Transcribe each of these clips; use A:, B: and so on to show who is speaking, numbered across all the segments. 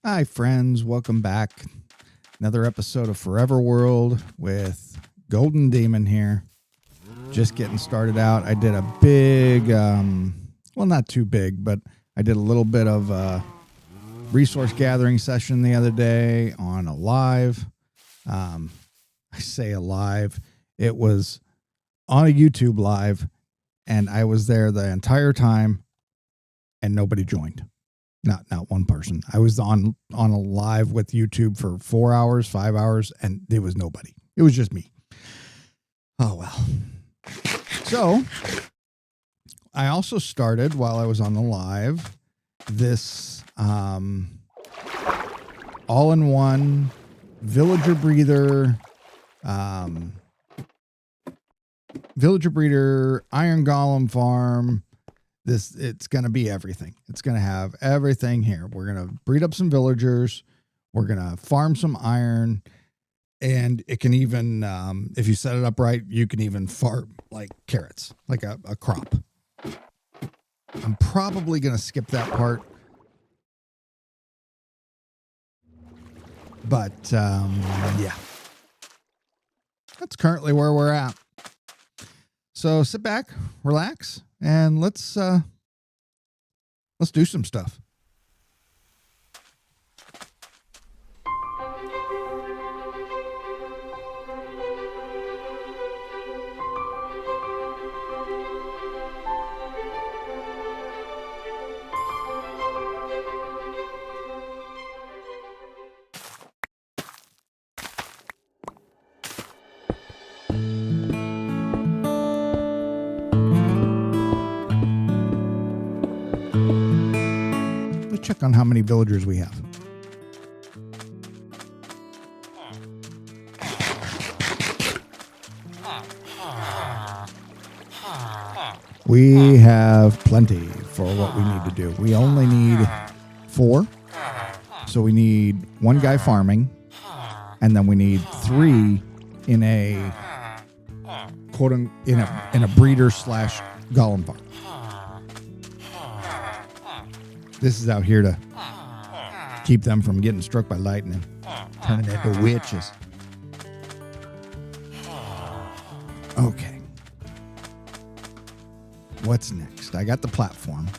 A: Hi, friends. Welcome back. Another episode of Forever World with Golden Demon here. Just getting started out. I did a big, well, not too big, but I did a little bit of a resource gathering session the other day on a live. I say a live. It was on a YouTube live, and I was there the entire time, and nobody joined. Not one person. I was on a live with YouTube for 4 hours, 5 hours, and there was nobody. It was just me. Oh, well. So I also started, while I was on the live, this all-in-one villager breeder iron golem farm. It's going to be everything. It's going to have everything here. We're going to breed up some villagers. We're going to farm some iron. And it can even, if you set it up right, you can even farm like carrots, like a crop. I'm probably going to skip that part. But, yeah. That's currently where we're at. So sit back, relax, and let's do some stuff. Check on how many villagers we have. We have plenty for what we need to do. We only need 4. So we need 1 guy farming, and then we need 3 in a in a breeder / golem farm. This is out here to keep them from getting struck by lightning, turning into witches. Okay. What's next? I got the platform.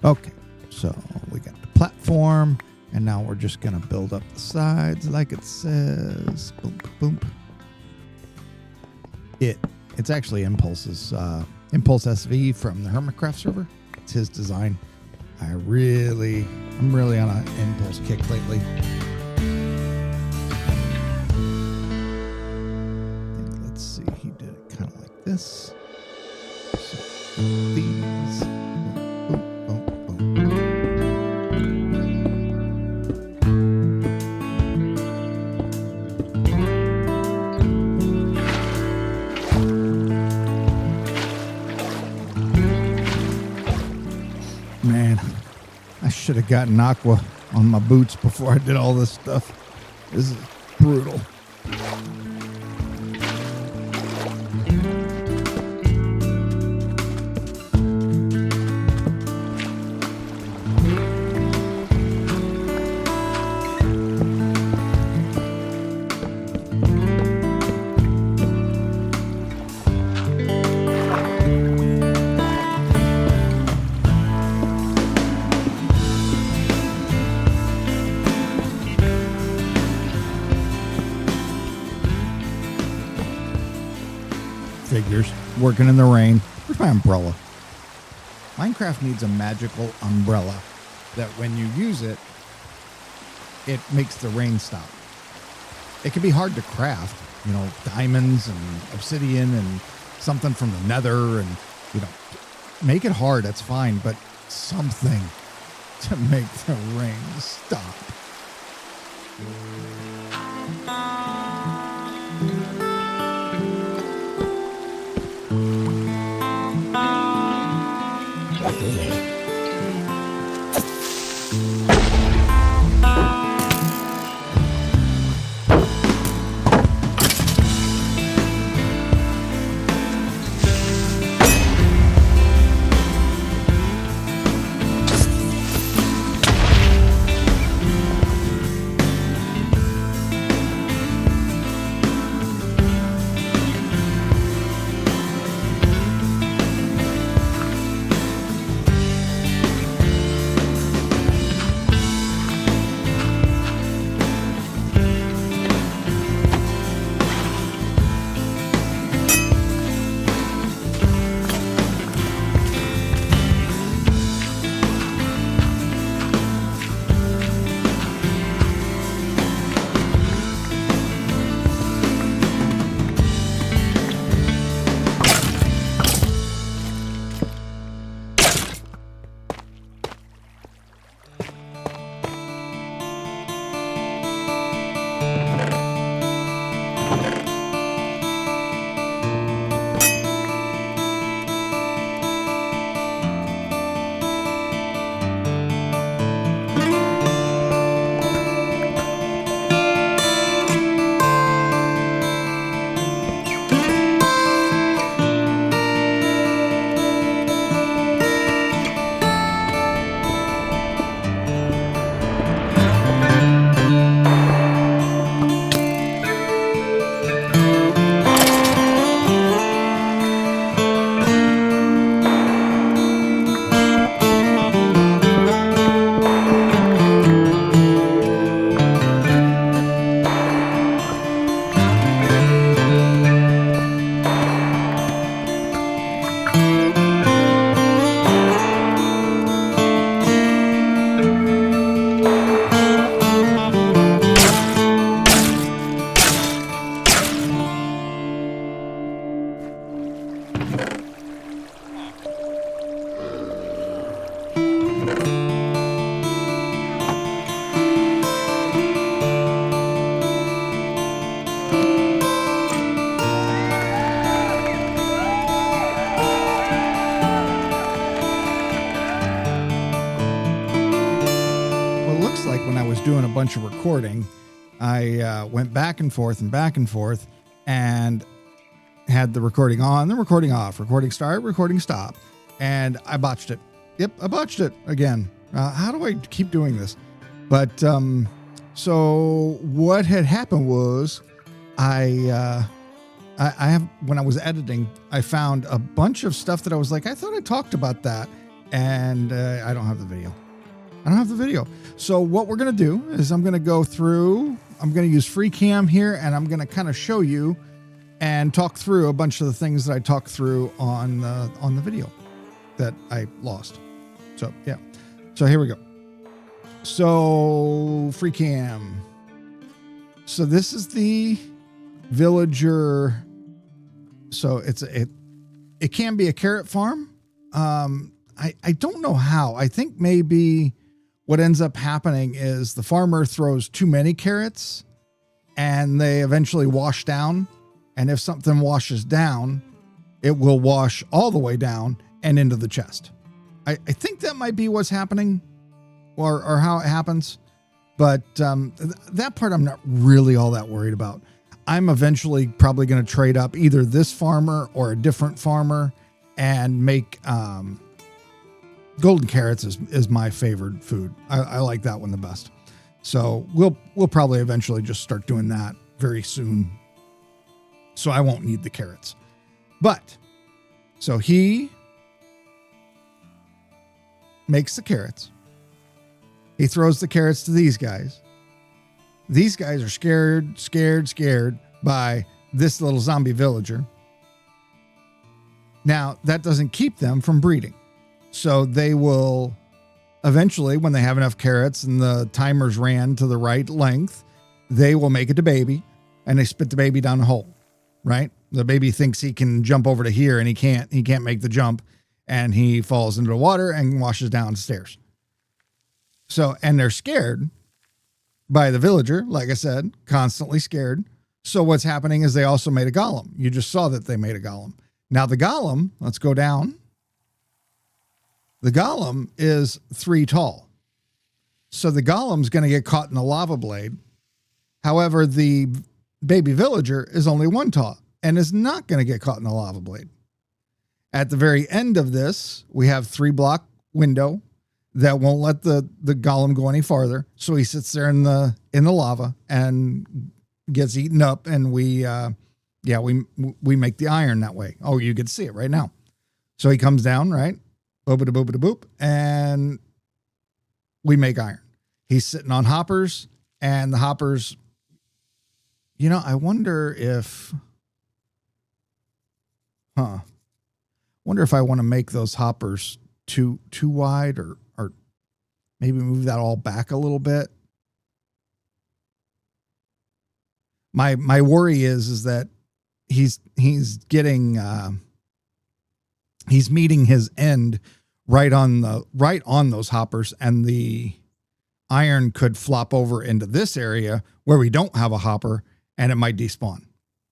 A: Okay, so we got the platform, and now we're just going to build up the sides like it says. Boom, boom. It's actually impulseSV from the Hermitcraft server. It's his design. I'm really on an impulse kick lately. Let's see, he did it kind of like this. So these. Boom, boom, boom. Man, I should have gotten aqua on my boots before I did all this stuff. This is brutal. Figures working in the rain. Where's my umbrella? Minecraft needs a magical umbrella that when you use it, it makes the rain stop. It can be hard to craft, diamonds and obsidian and something from the nether, and make it hard, that's fine, but something to make the rain stop. bunch of recording, I went back and forth and had the recording on, the recording off, recording start, recording stop, and I botched it. Yep, I botched it again. How do I keep doing this? But so what had happened was I have, when I was editing, I found a bunch of stuff that I was like, I thought I talked about that, and I don't have the video. So what we're going to do is I'm going to go through, I'm going to use FreeCam here, and I'm going to kind of show you and talk through a bunch of the things that I talked through on the video that I lost. So yeah, so here we go. So FreeCam. So this is the villager. So it can be a carrot farm. I don't know how. I think maybe what ends up happening is the farmer throws too many carrots and they eventually wash down. And if something washes down, it will wash all the way down and into the chest. I think that might be what's happening or how it happens. But that part I'm not really all that worried about. I'm eventually probably going to trade up either this farmer or a different farmer and make golden carrots is my favorite food. I like that one the best. So we'll probably eventually just start doing that very soon. So I won't need the carrots. But so he makes the carrots. He throws the carrots to these guys. These guys are scared by this little zombie villager. Now, that doesn't keep them from breeding. So they will eventually, when they have enough carrots and the timers ran to the right length, they will make it to baby and they spit the baby down the hole, right? The baby thinks he can jump over to here and he can't make the jump, and he falls into the water and washes downstairs. So, and they're scared by the villager, like I said, constantly scared. So what's happening is they also made a golem. You just saw that they made a golem. Now the golem, let's go down. The golem is 3 tall. So the golem's going to get caught in the lava blade. However, the baby villager is only 1 tall and is not going to get caught in the lava blade. At the very end of this, we have 3 block window that won't let the golem go any farther. So he sits there in the lava and gets eaten up, and we make the iron that way. Oh, you can see it right now. So he comes down, right? Boop-a-da-boop-a-da-boop, and we make iron. He's sitting on hoppers, and the hoppers, I wonder if I want to make those hoppers too wide or maybe move that all back a little bit. My worry is that he's getting he's meeting his end right on those hoppers, and the iron could flop over into this area where we don't have a hopper and it might despawn.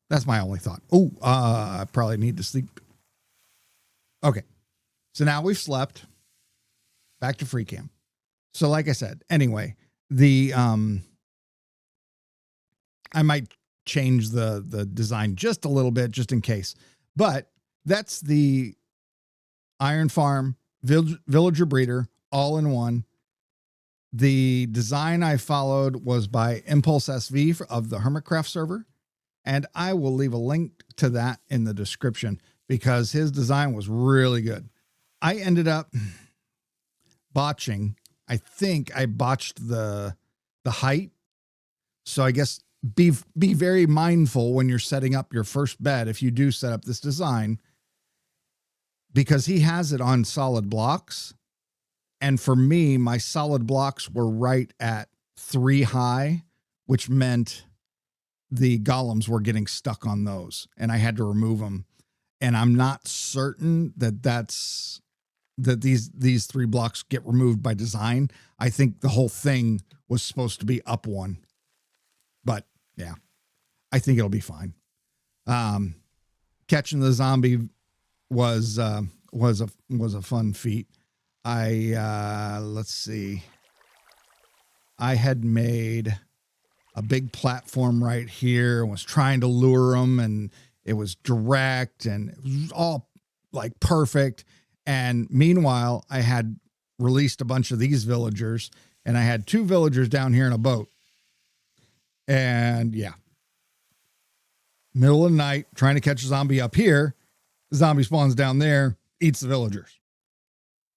A: That's my only thought. Oh, I probably need to sleep. Okay. So now we've slept. Back to FreeCam. So like I said, anyway, I might change the design just a little bit, just in case. But that's the iron farm, villager breeder, all in one. The design I followed was by impulseSV of the Hermitcraft server. And I will leave a link to that in the description because his design was really good. I ended up botching. I think I botched the height. So I guess be very mindful when you're setting up your first bed, if you do set up this design, because he has it on solid blocks. And for me, my solid blocks were right at 3 high, which meant the golems were getting stuck on those and I had to remove them. And I'm not certain that these 3 blocks get removed by design. I think the whole thing was supposed to be up 1, but yeah, I think it'll be fine. Catching the zombie was a fun feat. Let's see. I had made a big platform right here and was trying to lure them, and it was direct and it was all like perfect. And meanwhile, I had released a bunch of these villagers, and I had 2 villagers down here in a boat. And yeah, middle of the night, trying to catch a zombie up here. The zombie spawns down there, eats the villagers.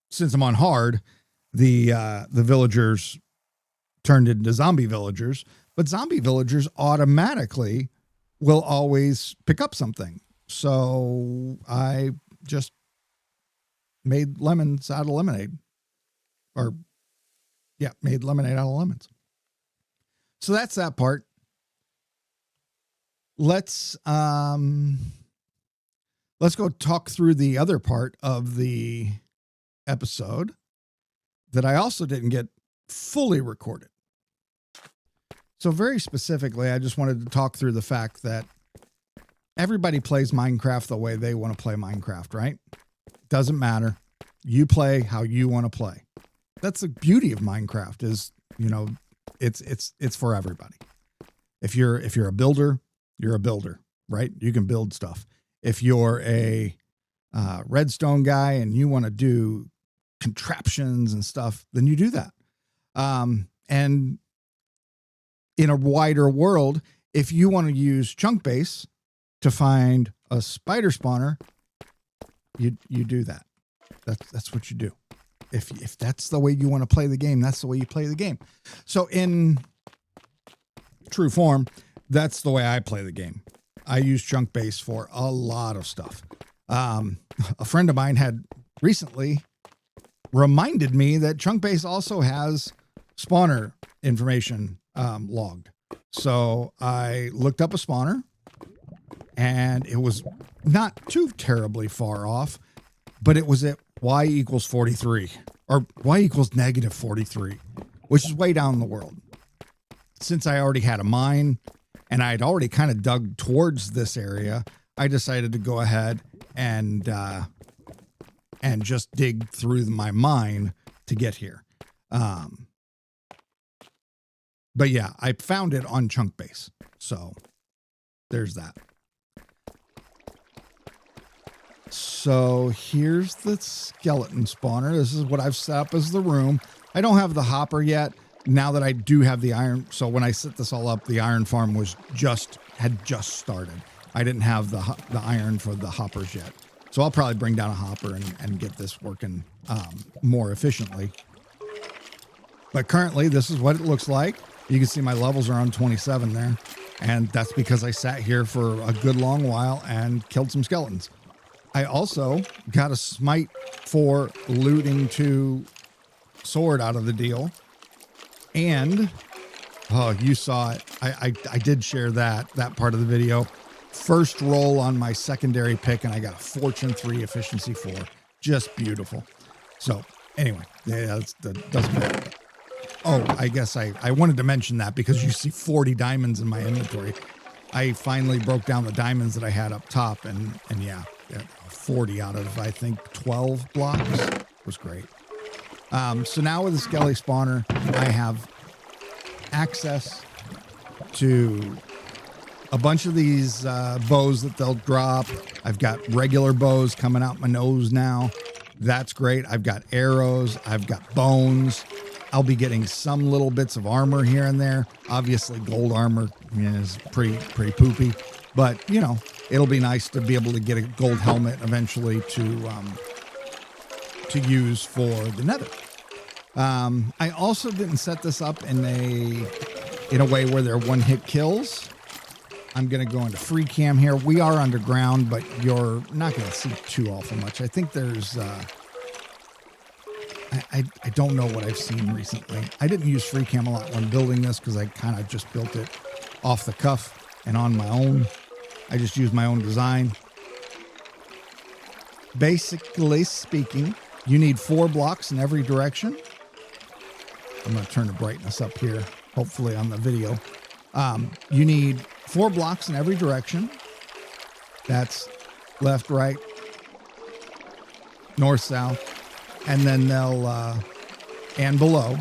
A: Since I'm on hard, the villagers turned into zombie villagers, but zombie villagers automatically will always pick up something. So I just made lemons out of lemonade. Or, yeah, made lemonade out of lemons. So that's that part. Let's go talk through the other part of the episode that I also didn't get fully recorded. So very specifically, I just wanted to talk through the fact that everybody plays Minecraft the way they want to play Minecraft, right? Doesn't matter. You play how you want to play. That's the beauty of Minecraft is, you know, it's for everybody. If you're a builder, you're a builder, right? You can build stuff. If you're a redstone guy and you want to do contraptions and stuff, then you do that. And in a wider world, if you want to use chunk base to find a spider spawner, you do that. That's what you do. If that's the way you want to play the game, that's the way you play the game. So in true form, that's the way I play the game. I use chunk base for a lot of stuff. A friend of mine had recently reminded me that chunk base also has spawner information logged. So I looked up a spawner, and it was not too terribly far off, but it was at y equals 43 or y equals negative 43, which is way down in the world. Since I already had a mine and I had already kind of dug towards this area, I decided to go ahead and just dig through my mine to get here. But yeah, I found it on chunk base. So there's that. So here's the skeleton spawner. This is what I've set up as the room. I don't have the hopper yet. Now that I do have the iron. So when I set this all up, the iron farm had just started. I didn't have the iron for the hoppers yet. So I'll probably bring down a hopper and get this working more efficiently. But currently, this is what it looks like. You can see my levels are on 27 there. And that's because I sat here for a good long while and killed some skeletons. I also got a smite for looting 2 sword out of the deal. And, oh, you saw it. I did share that part of the video. First roll on my secondary pick, and I got a Fortune 3 Efficiency 4. Just beautiful. So, anyway, yeah, that doesn't matter. Oh, I guess I wanted to mention that because you see 40 diamonds in my inventory. I finally broke down the diamonds that I had up top, and yeah, 40 out of, I think, 12 blocks. It was great. So now with the skelly spawner, I have access to a bunch of these bows that they'll drop. I've got regular bows coming out my nose now. That's great. I've got arrows. I've got bones. I'll be getting some little bits of armor here and there. Obviously, gold armor is pretty poopy, but you know, it'll be nice to be able to get a gold helmet eventually to use for the nether. I also didn't set this up in a way where they're one-hit kills. I'm going to go into free cam here. We are underground, but you're not going to see too awful much. I think there's I don't know what I've seen recently. I didn't use free cam a lot when building this because I kind of just built it off the cuff and on my own. I just used my own design. Basically speaking, you need 4 blocks in every direction. I'm going to turn the brightness up here, hopefully on the video. You need 4 blocks in every direction. That's left, right, north, south, and then they'll, and below.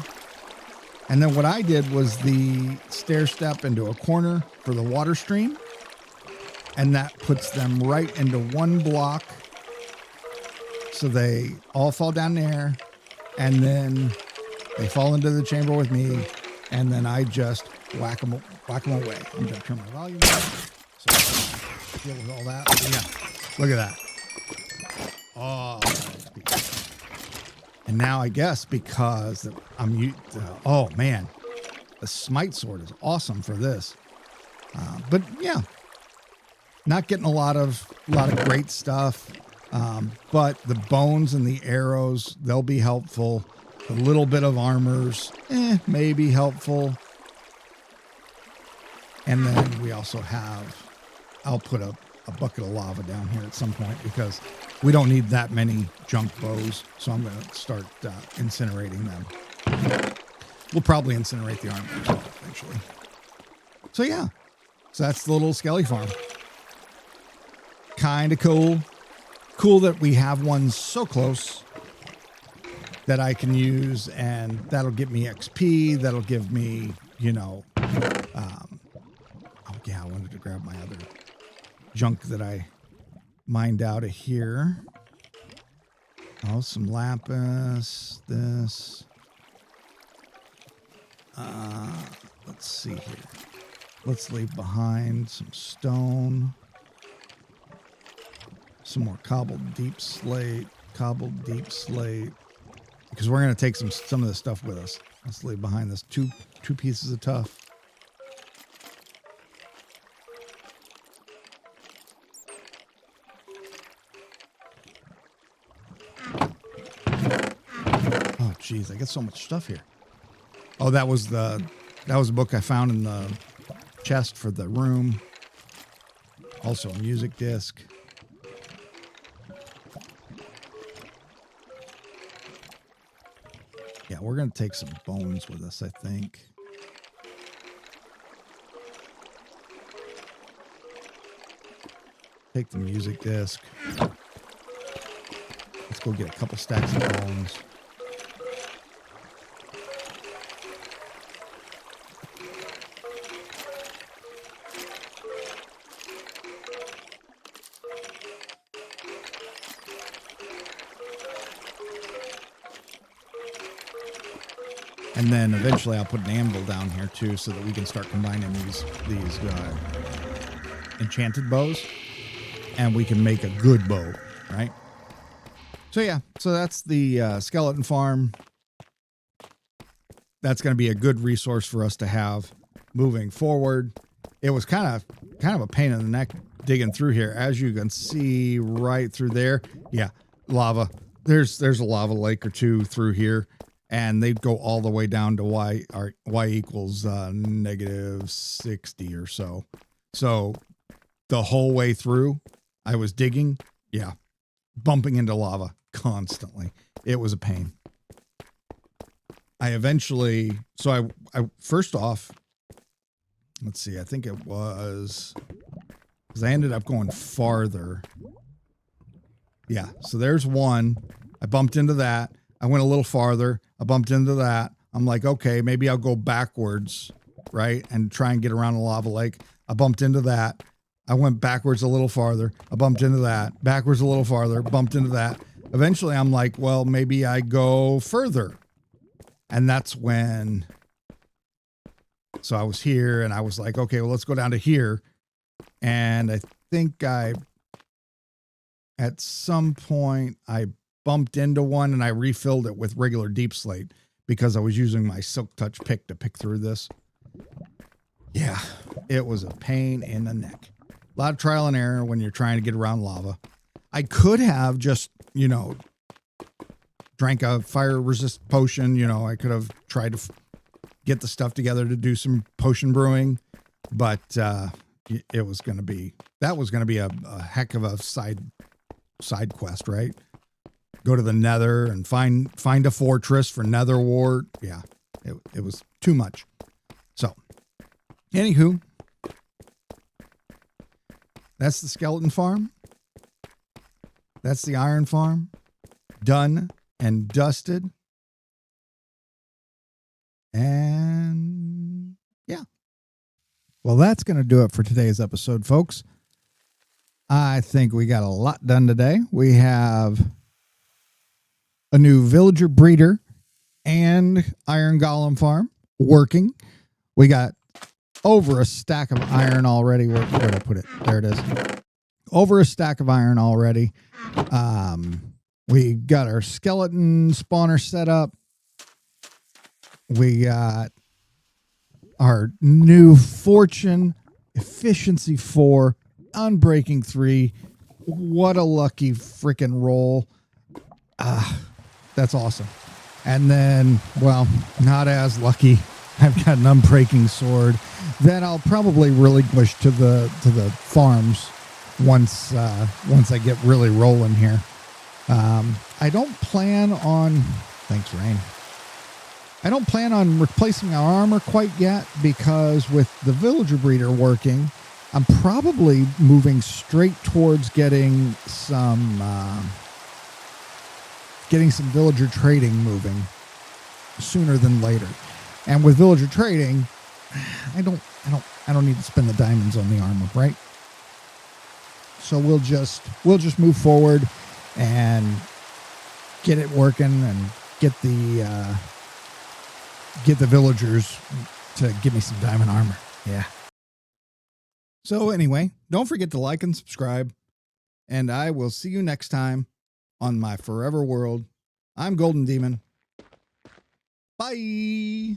A: And then what I did was the stair step into a corner for the water stream. And that puts them right into one block. So they all fall down there. And then they fall into the chamber with me. And then I just whack them away. I'm going to turn my volume down. So deal with all that. Yeah, look at that. Oh, and now I guess because oh man, the smite sword is awesome for this. But yeah, not getting a lot of great stuff. But the bones and the arrows, they'll be helpful. A little bit of armors, may be helpful. And then we also have, I'll put a bucket of lava down here at some point because we don't need that many junk bows. So I'm going to start incinerating them. We'll probably incinerate the armor as well eventually. So yeah, so that's the little skelly farm. Kind of cool. Cool that we have one so close that I can use, and that'll get me XP. That'll give me, I wanted to grab my other junk that I mined out of here. Oh, some lapis, this. Let's see here. Let's leave behind some stone. Some more cobbled deep slate. Because we're going to take some of this stuff with us. Let's leave behind this two pieces of tuff. Oh, geez, I got so much stuff here. Oh, that was a book I found in the chest for the room. Also a music disc. Yeah, we're going to take some bones with us, I think. Take the music disc. Let's go get a couple stacks of bones. And then eventually I'll put an anvil down here too, so that we can start combining these enchanted bows, and we can make a good bow, right? So yeah, so that's the skeleton farm. That's going to be a good resource for us to have moving forward. It was kind of a pain in the neck digging through here, as you can see right through there. Yeah, lava. There's a lava lake or two through here. And they'd go all the way down to y equals negative 60 or so. So the whole way through, I was digging, bumping into lava constantly. It was a pain. I first off, let's see, I think it was, because I ended up going farther. Yeah, so there's one. I bumped into that. I went a little farther. I bumped into that. I'm like, okay, maybe I'll go backwards, right? And try and get around the lava lake. I bumped into that. I went backwards a little farther. I bumped into that. Backwards a little farther. Bumped into that. Eventually, I'm like, well, maybe I go further. And that's when... So I was here, and I was like, okay, well, let's go down to here. And I think at some point, I bumped into one and I refilled it with regular deep slate because I was using my Silk Touch pick to pick through this. Yeah, it was a pain in the neck. A lot of trial and error when you're trying to get around lava. I could have just, drank a fire resist potion. I could have tried to get the stuff together to do some potion brewing, but that was going to be a heck of a side quest, right? Go to the Nether and find a fortress for Nether wart. Yeah, it was too much. So, anywho, that's the skeleton farm. That's the iron farm. Done and dusted. And yeah. Well, that's going to do it for today's episode, folks. I think we got a lot done today. We have a new villager breeder and iron golem farm working. We got over a stack of iron already. Where did I put it? There it is. Over a stack of iron already. We got our skeleton spawner set up. We got our new fortune, efficiency 4, unbreaking 3. What a lucky freaking roll. That's awesome. And then, well, not as lucky. I've got an unbreaking sword that I'll probably relinquish to the farms once I get really rolling here. I don't plan on, thanks, Rain. I don't plan on replacing our armor quite yet because with the villager breeder working, I'm probably moving straight towards getting some villager trading moving sooner than later. And with villager trading, I don't need to spend the diamonds on the armor, right? So we'll just move forward and get it working and get the villagers to give me some diamond armor. Yeah. So anyway, don't forget to like and subscribe, and I will see you next time on my Forever World. I'm Golden Demon. Bye.